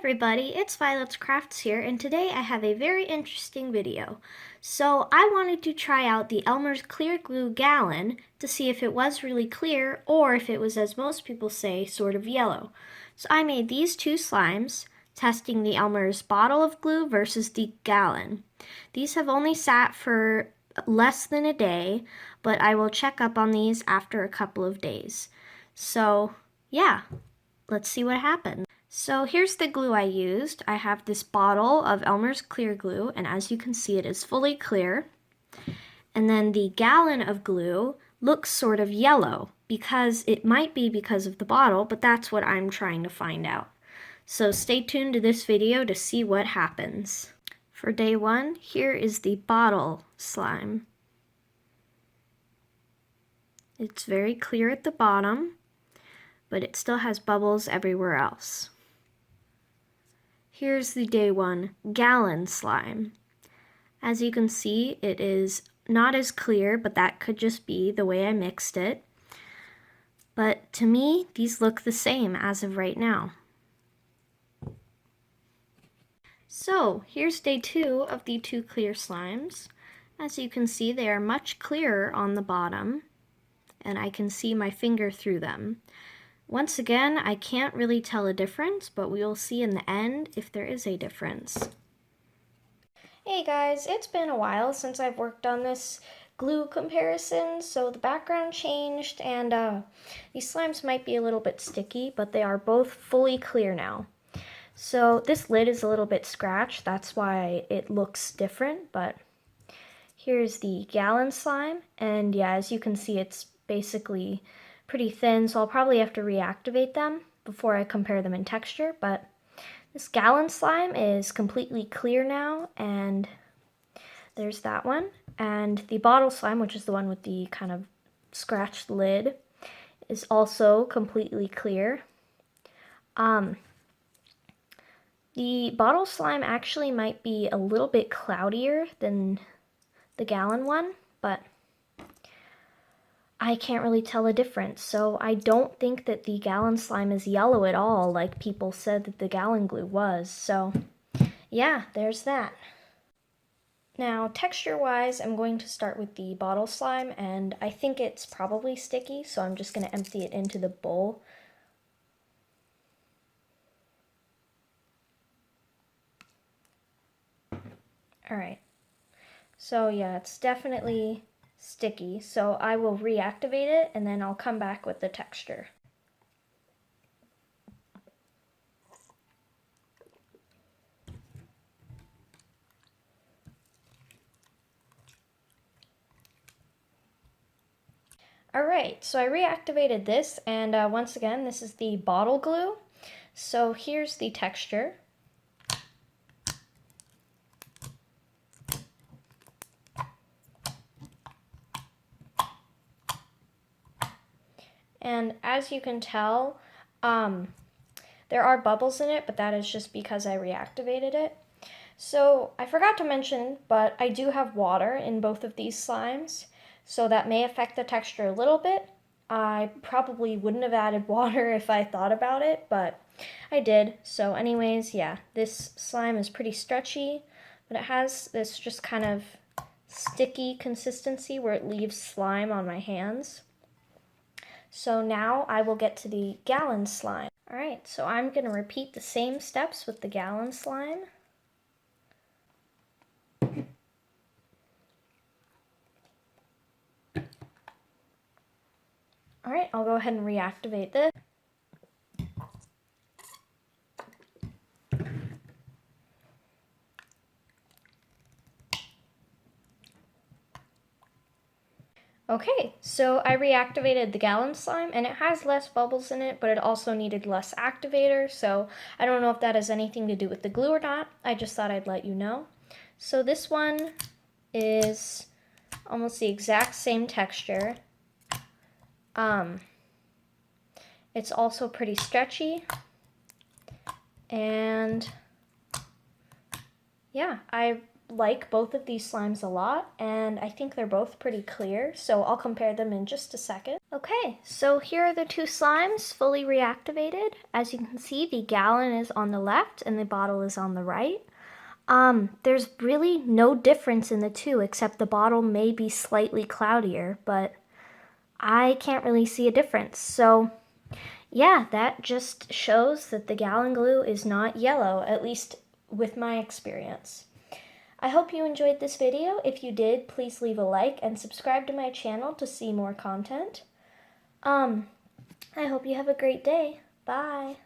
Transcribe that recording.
everybody, it's Violet's Crafts here, and today I have a very interesting video. So I wanted to try out the Elmer's clear glue gallon to see if it was really clear or if it was, as most people say, sort of yellow. So I made these two slimes, testing the Elmer's bottle of glue versus the gallon. These have only sat for less than a day, but I will check up on these after a couple of days. So yeah, let's see what happens. So here's the glue I used. I have this bottle of Elmer's clear glue, and as you can see, it is fully clear. And then the gallon of glue looks sort of yellow because it might be because of the bottle, but that's what I'm trying to find out. So stay tuned to this video to see what happens. For day one, here is the bottle slime. It's very clear at the bottom, but it still has bubbles everywhere else. Here's the day one gallon slime. As you can see, it is not as clear, but that could just be the way I mixed it. But to me, these look the same as of right now. So here's day two of the two clear slimes. As you can see, they are much clearer on the bottom, and I can see my finger through them. Once again, I can't really tell a difference, but we will see in the end if there is a difference. Hey guys, it's been a while since I've worked on this glue comparison, so the background changed, and these slimes might be a little bit sticky, but they are both fully clear now. So this lid is a little bit scratched, that's why it looks different, but here's the gallon slime, and yeah, as you can see, it's basically pretty thin, so I'll probably have to reactivate them before I compare them in texture, but this gallon slime is completely clear now, and there's that one. And the bottle slime, which is the one with the kind of scratched lid, is also completely clear. The bottle slime actually might be a little bit cloudier than the gallon one, but I can't really tell a difference, so I don't think that the gallon slime is yellow at all like people said that the gallon glue was, so yeah, there's that. Now, texture-wise, I'm going to start with the bottle slime, and I think it's probably sticky, so I'm just going to empty it into the bowl. Alright, so yeah, it's definitely sticky, so I will reactivate it and then I'll come back with the texture. Alright, so I reactivated this, and once again, this is the bottle glue. So here's the texture. And as you can tell, there are bubbles in it, but that is just because I reactivated it. So I forgot to mention, but I do have water in both of these slimes, so that may affect the texture a little bit. I probably wouldn't have added water if I thought about it, but I did. So anyways, yeah, this slime is pretty stretchy, but it has this just kind of sticky consistency where it leaves slime on my hands. So now I will get to the gallon slime. Alright, so I'm going to repeat the same steps with the gallon slime. Alright, I'll go ahead and reactivate this. Okay, so I reactivated the gallon slime, and it has less bubbles in it, but it also needed less activator, so I don't know if that has anything to do with the glue or not. I just thought I'd let you know. So this one is almost the exact same texture. It's also pretty stretchy, and yeah, I like both of these slimes a lot, and I think they're both pretty clear, so I'll compare them in just a second. Okay, so here are the two slimes fully reactivated. As you can see, the gallon is on the left and the bottle is on the right. There's really no difference in the two, except the bottle may be slightly cloudier, but I can't really see a difference. So yeah, that just shows that the gallon glue is not yellow, at least with my experience. I hope you enjoyed this video. If you did, please leave a like and subscribe to my channel to see more content. I hope you have a great day. Bye.